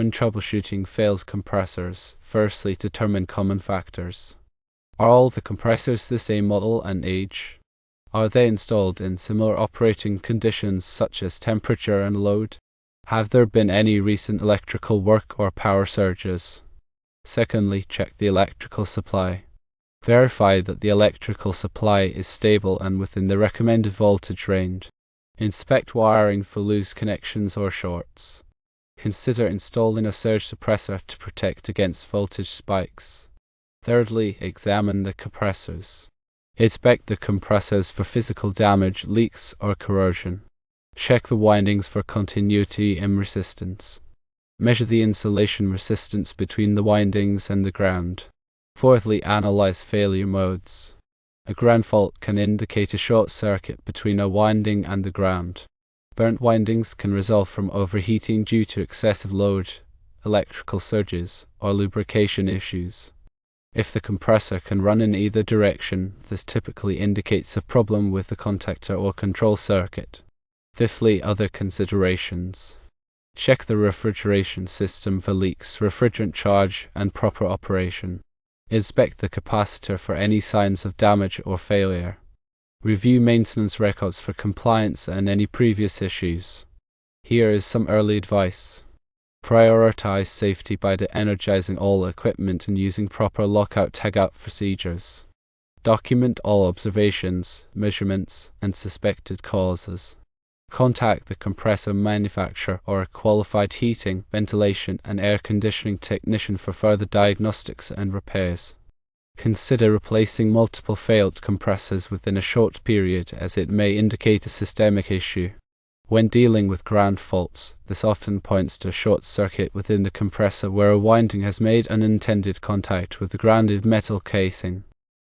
When troubleshooting failed compressors, firstly determine common factors. Are all the compressors the same model and age? Are they installed in similar operating conditions such as temperature and load? Have there been any recent electrical work or power surges? Secondly, check the electrical supply. Verify that the electrical supply is stable and within the recommended voltage range. Inspect wiring for loose connections or shorts. Consider installing a surge suppressor to protect against voltage spikes. Thirdly, examine the compressors. Inspect the compressors for physical damage, leaks, or corrosion. Check the windings for continuity and resistance. Measure the insulation resistance between the windings and the ground. Fourthly, analyze failure modes. A ground fault can indicate a short circuit between a winding and the ground. Burnt windings can result from overheating due to excessive load, electrical surges, or lubrication issues. If the compressor can run in either direction, this typically indicates a problem with the contactor or control circuit. Fifthly, other considerations. Check the refrigeration system for leaks, refrigerant charge, and proper operation. Inspect the capacitor for any signs of damage or failure. Review maintenance records for compliance and any previous issues. Here is some early advice. Prioritize safety by de-energizing all equipment and using proper lockout-tagout procedures. Document all observations, measurements, and suspected causes. Contact the compressor manufacturer or a qualified heating, ventilation, and air conditioning technician for further diagnostics and repairs. Consider replacing multiple failed compressors within a short period, as it may indicate a systemic issue. When dealing with ground faults, this often points to a short circuit within the compressor where a winding has made unintended contact with the grounded metal casing.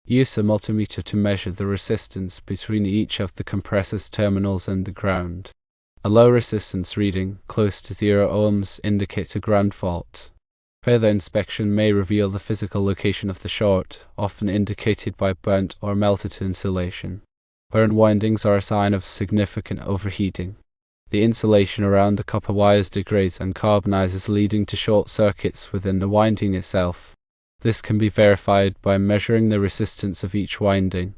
Use a multimeter to measure the resistance between each of the compressor's terminals and the ground. A low resistance reading, close to 0 ohms, indicates a ground fault. Further inspection may reveal the physical location of the short, often indicated by burnt or melted insulation. Burnt windings are a sign of significant overheating. The insulation around the copper wires degrades and carbonizes, leading to short circuits within the winding itself. This can be verified by measuring the resistance of each winding.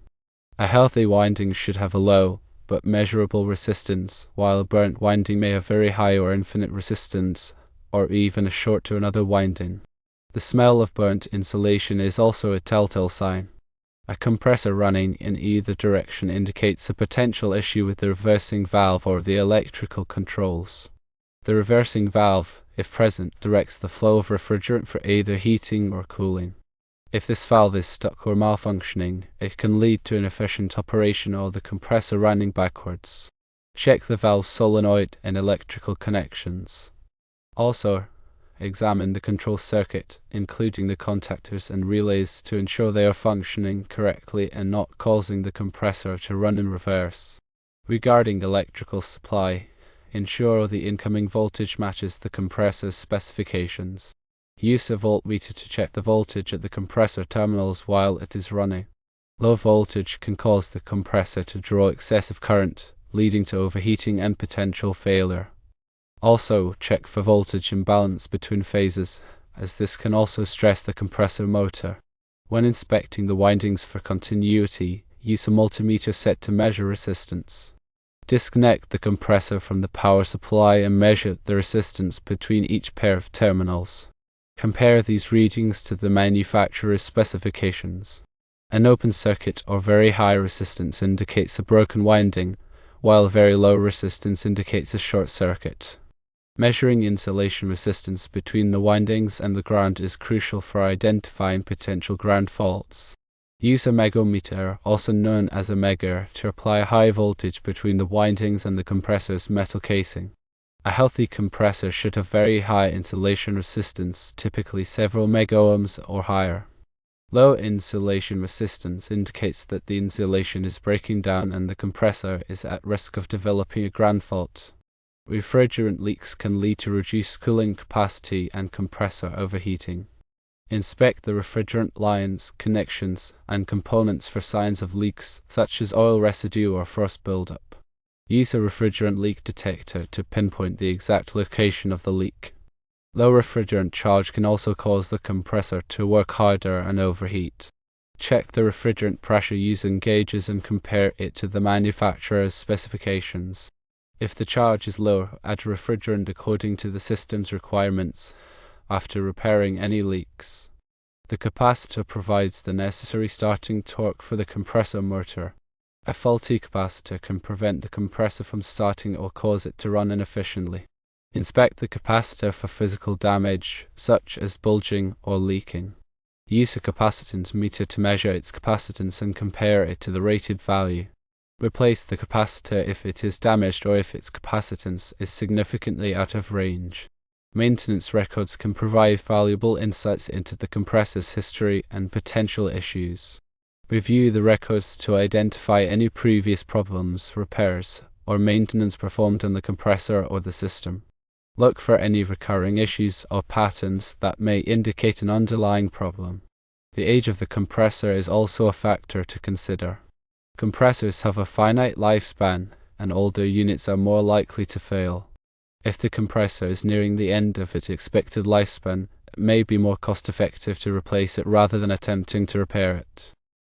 A healthy winding should have a low, but measurable resistance, while a burnt winding may have very high or infinite resistance, or even a short to another winding. The smell of burnt insulation is also a telltale sign. A compressor running in either direction indicates a potential issue with the reversing valve or the electrical controls. The reversing valve, if present, directs the flow of refrigerant for either heating or cooling. If this valve is stuck or malfunctioning, it can lead to inefficient operation or the compressor running backwards. Check the valve solenoid and electrical connections. Also, examine the control circuit, including the contactors and relays, to ensure they are functioning correctly and not causing the compressor to run in reverse. Regarding electrical supply, ensure the incoming voltage matches the compressor's specifications. Use a voltmeter to check the voltage at the compressor terminals while it is running. Low voltage can cause the compressor to draw excessive current, leading to overheating and potential failure. Also, check for voltage imbalance between phases, as this can also stress the compressor motor. When inspecting the windings for continuity, use a multimeter set to measure resistance. Disconnect the compressor from the power supply and measure the resistance between each pair of terminals. Compare these readings to the manufacturer's specifications. An open circuit or very high resistance indicates a broken winding, while a very low resistance indicates a short circuit. Measuring insulation resistance between the windings and the ground is crucial for identifying potential ground faults. Use a megometer, also known as a megger, to apply a high voltage between the windings and the compressor's metal casing. A healthy compressor should have very high insulation resistance, typically several megohms or higher. Low insulation resistance indicates that the insulation is breaking down and the compressor is at risk of developing a ground fault. Refrigerant leaks can lead to reduced cooling capacity and compressor overheating. Inspect the refrigerant lines, connections, and components for signs of leaks, such as oil residue or frost buildup. Use a refrigerant leak detector to pinpoint the exact location of the leak. Low refrigerant charge can also cause the compressor to work harder and overheat. Check the refrigerant pressure using gauges and compare it to the manufacturer's specifications. If the charge is low, add refrigerant according to the system's requirements after repairing any leaks. The capacitor provides the necessary starting torque for the compressor motor. A faulty capacitor can prevent the compressor from starting or cause it to run inefficiently. Inspect the capacitor for physical damage, such as bulging or leaking. Use a capacitance meter to measure its capacitance and compare it to the rated value. Replace the capacitor if it is damaged or if its capacitance is significantly out of range. Maintenance records can provide valuable insights into the compressor's history and potential issues. Review the records to identify any previous problems, repairs, or maintenance performed on the compressor or the system. Look for any recurring issues or patterns that may indicate an underlying problem. The age of the compressor is also a factor to consider. Compressors have a finite lifespan, and older units are more likely to fail. If the compressor is nearing the end of its expected lifespan, it may be more cost-effective to replace it rather than attempting to repair it.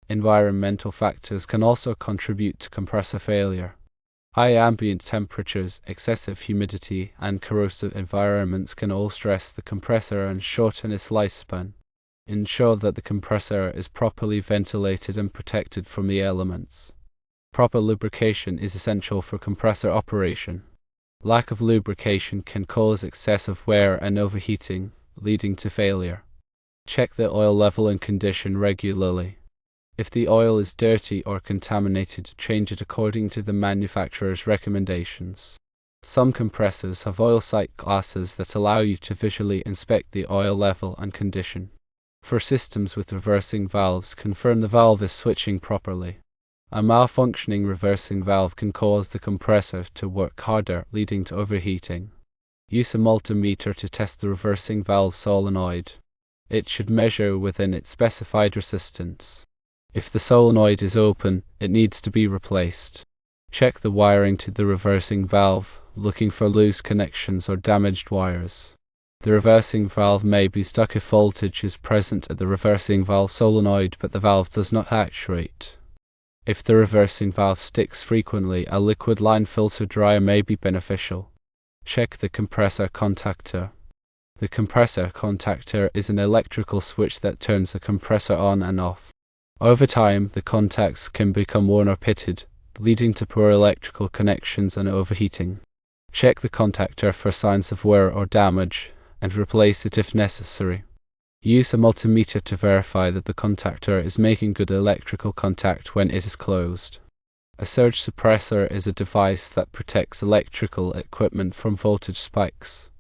Environmental factors can also contribute to compressor failure. High ambient temperatures, excessive humidity, and corrosive environments can all stress the compressor and shorten its lifespan. Ensure that the compressor is properly ventilated and protected from the elements. Proper lubrication is essential for compressor operation. Lack of lubrication can cause excessive wear and overheating, leading to failure. Check the oil level and condition regularly. If the oil is dirty or contaminated, change it according to the manufacturer's recommendations. Some compressors have oil sight glasses that allow you to visually inspect the oil level and condition. For systems with reversing valves, confirm the valve is switching properly. A malfunctioning reversing valve can cause the compressor to work harder, leading to overheating. Use a multimeter to test the reversing valve solenoid. It should measure within its specified resistance. If the solenoid is open, it needs to be replaced. Check the wiring to the reversing valve, looking for loose connections or damaged wires. The reversing valve may be stuck if voltage is present at the reversing valve solenoid but the valve does not actuate. If the reversing valve sticks frequently, a liquid line filter dryer may be beneficial. Check the compressor contactor. The compressor contactor is an electrical switch that turns the compressor on and off. Over time, the contacts can become worn or pitted, leading to poor electrical connections and overheating. Check the contactor for signs of wear or damage, and replace it if necessary. Use a multimeter to verify that the contactor is making good electrical contact when it is closed. A surge suppressor is a device that protects electrical equipment from voltage spikes.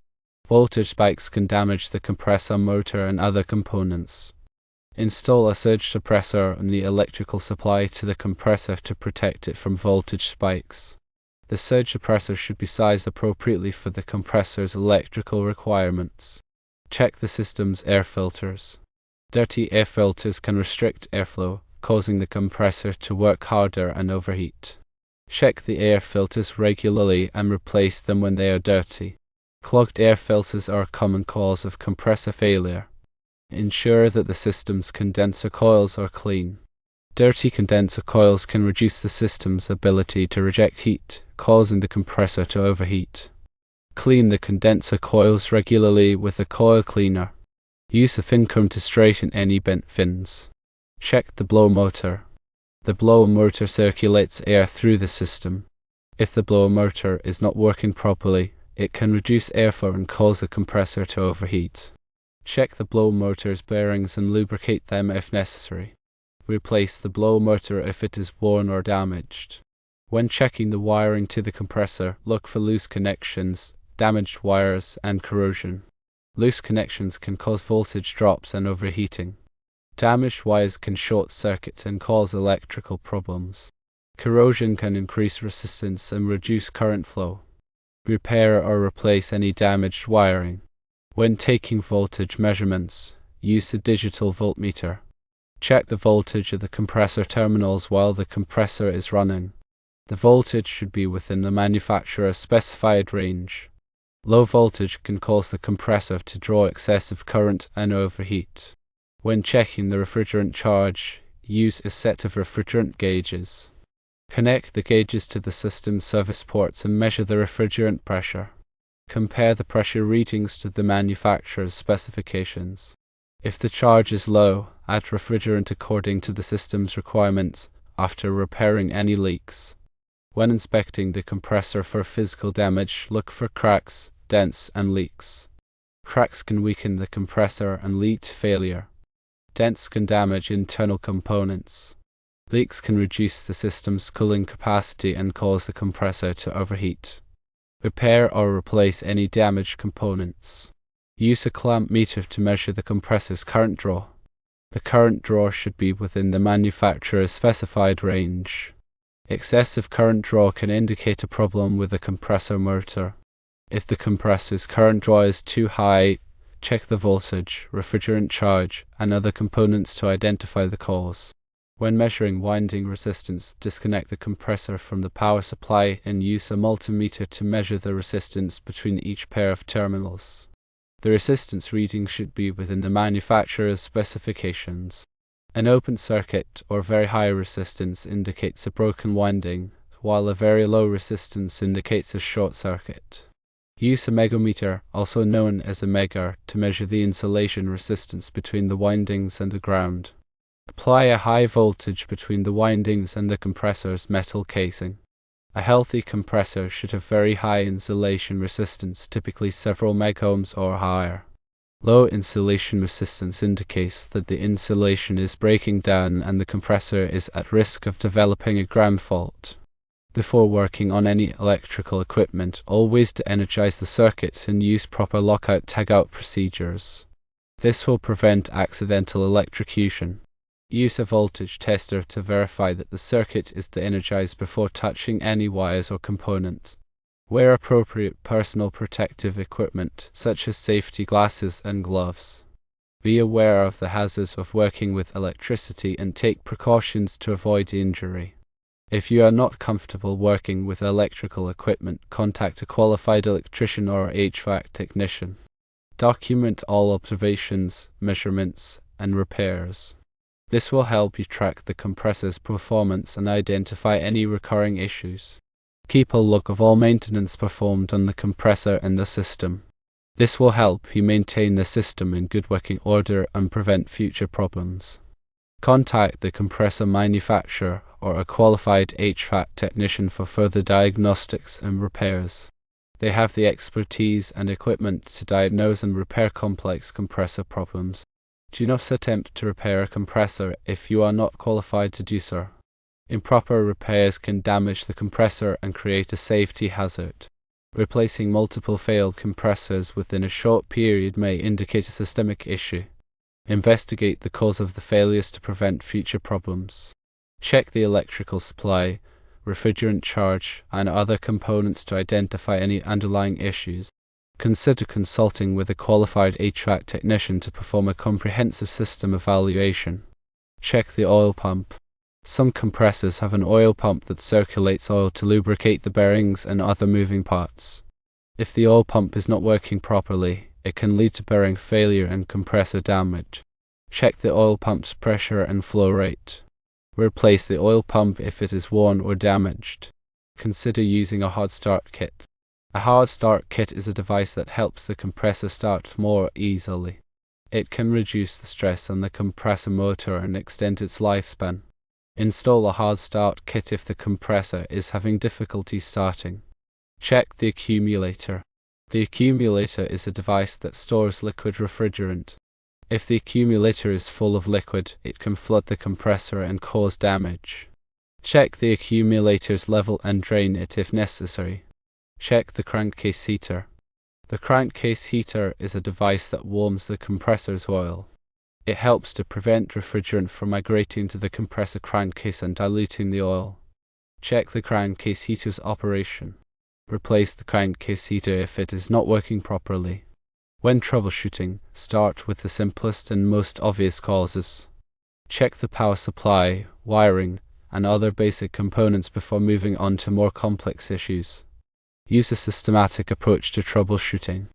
Voltage spikes can damage the compressor motor and other components. Install a surge suppressor on the electrical supply to the compressor to protect it from voltage spikes. The surge suppressor should be sized appropriately for the compressor's electrical requirements. Check the system's air filters. Dirty air filters can restrict airflow, causing the compressor to work harder and overheat. Check the air filters regularly and replace them when they are dirty. Clogged air filters are a common cause of compressor failure. Ensure that the system's condenser coils are clean. Dirty condenser coils can reduce the system's ability to reject heat, causing the compressor to overheat. Clean the condenser coils regularly with a coil cleaner. Use a fin comb to straighten any bent fins. Check the blow motor. The blower motor circulates air through the system. If the blower motor is not working properly, it can reduce airflow and cause the compressor to overheat. Check the blower motor's bearings and lubricate them if necessary. Replace the blower motor if it is worn or damaged. When checking the wiring to the compressor, look for loose connections, damaged wires, and corrosion. Loose connections can cause voltage drops and overheating. Damaged wires can short circuit and cause electrical problems. Corrosion can increase resistance and reduce current flow. Repair or replace any damaged wiring. When taking voltage measurements, use the digital voltmeter. Check the voltage of the compressor terminals while the compressor is running. The voltage should be within the manufacturer's specified range. Low voltage can cause the compressor to draw excessive current and overheat. When checking the refrigerant charge, use a set of refrigerant gauges. Connect the gauges to the system's service ports and measure the refrigerant pressure. Compare the pressure readings to the manufacturer's specifications. If the charge is low, add refrigerant according to the system's requirements after repairing any leaks. When inspecting the compressor for physical damage, look for cracks, dents, and leaks. Cracks can weaken the compressor and lead to failure. Dents can damage internal components. Leaks can reduce the system's cooling capacity and cause the compressor to overheat. Repair or replace any damaged components. Use a clamp meter to measure the compressor's current draw. The current draw should be within the manufacturer's specified range. Excessive current draw can indicate a problem with the compressor motor. If the compressor's current draw is too high, check the voltage, refrigerant charge, and other components to identify the cause. When measuring winding resistance, disconnect the compressor from the power supply and use a multimeter to measure the resistance between each pair of terminals. The resistance reading should be within the manufacturer's specifications. An open circuit or very high resistance indicates a broken winding, while a very low resistance indicates a short circuit. Use a megometer, also known as a megger, to measure the insulation resistance between the windings and the ground. Apply a high voltage between the windings and the compressor's metal casing. A healthy compressor should have very high insulation resistance, typically several megohms or higher. Low insulation resistance indicates that the insulation is breaking down and the compressor is at risk of developing a ground fault. Before working on any electrical equipment, always de-energize the circuit and use proper lockout-tagout procedures. This will prevent accidental electrocution. Use a voltage tester to verify that the circuit is de-energized before touching any wires or components. Wear appropriate personal protective equipment, such as safety glasses and gloves. Be aware of the hazards of working with electricity and take precautions to avoid injury. If you are not comfortable working with electrical equipment, contact a qualified electrician or HVAC technician. Document all observations, measurements, and repairs. This will help you track the compressor's performance and identify any recurring issues. Keep a log of all maintenance performed on the compressor and the system. This will help you maintain the system in good working order and prevent future problems. Contact the compressor manufacturer or a qualified HVAC technician for further diagnostics and repairs. They have the expertise and equipment to diagnose and repair complex compressor problems. Do not attempt to repair a compressor if you are not qualified to do so. Improper repairs can damage the compressor and create a safety hazard. Replacing multiple failed compressors within a short period may indicate a systemic issue. Investigate the cause of the failures to prevent future problems. Check the electrical supply, refrigerant charge, and other components to identify any underlying issues. Consider consulting with a qualified HVAC technician to perform a comprehensive system evaluation. Check the oil pump. Some compressors have an oil pump that circulates oil to lubricate the bearings and other moving parts. If the oil pump is not working properly, it can lead to bearing failure and compressor damage. Check the oil pump's pressure and flow rate. Replace the oil pump if it is worn or damaged. Consider using a hot start kit. A hard start kit is a device that helps the compressor start more easily. It can reduce the stress on the compressor motor and extend its lifespan. Install a hard start kit if the compressor is having difficulty starting. Check the accumulator. The accumulator is a device that stores liquid refrigerant. If the accumulator is full of liquid, it can flood the compressor and cause damage. Check the accumulator's level and drain it if necessary. Check the crankcase heater. The crankcase heater is a device that warms the compressor's oil. It helps to prevent refrigerant from migrating to the compressor crankcase and diluting the oil. Check the crankcase heater's operation. Replace the crankcase heater if it is not working properly. When troubleshooting, start with the simplest and most obvious causes. Check the power supply, wiring, and other basic components before moving on to more complex issues. Use a systematic approach to troubleshooting.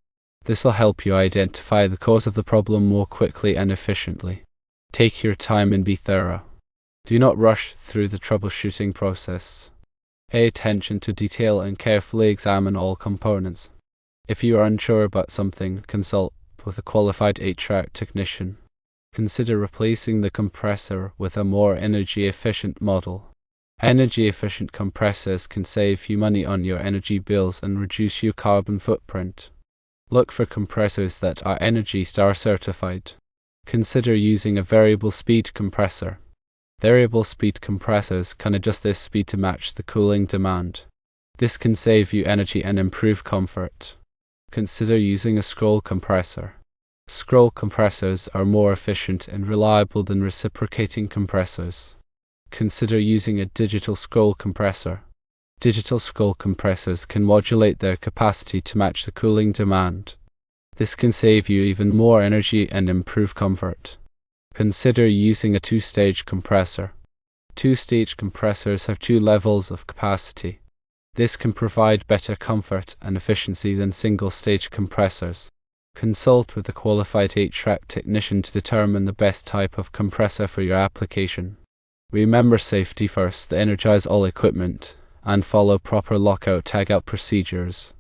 This will help you identify the cause of the problem more quickly and efficiently. Take your time and be thorough. Do not rush through the troubleshooting process. Pay attention to detail and carefully examine all components. If you are unsure about something, consult with a qualified HVAC technician. Consider replacing the compressor with a more energy-efficient model. Energy-efficient compressors can save you money on your energy bills and reduce your carbon footprint. Look for compressors that are ENERGY STAR certified. Consider using a variable speed compressor. Variable speed compressors can adjust their speed to match the cooling demand. This can save you energy and improve comfort. Consider using a scroll compressor. Scroll compressors are more efficient and reliable than reciprocating compressors. Consider using a digital scroll compressor. Digital scroll compressors can modulate their capacity to match the cooling demand. This can save you even more energy and improve comfort. Consider using a two-stage compressor. Two-stage compressors have 2 levels of capacity. This can provide better comfort and efficiency than single-stage compressors. Consult with a qualified HVAC technician to determine the best type of compressor for your application. Remember safety first, energize all equipment, and follow proper lockout tagout procedures.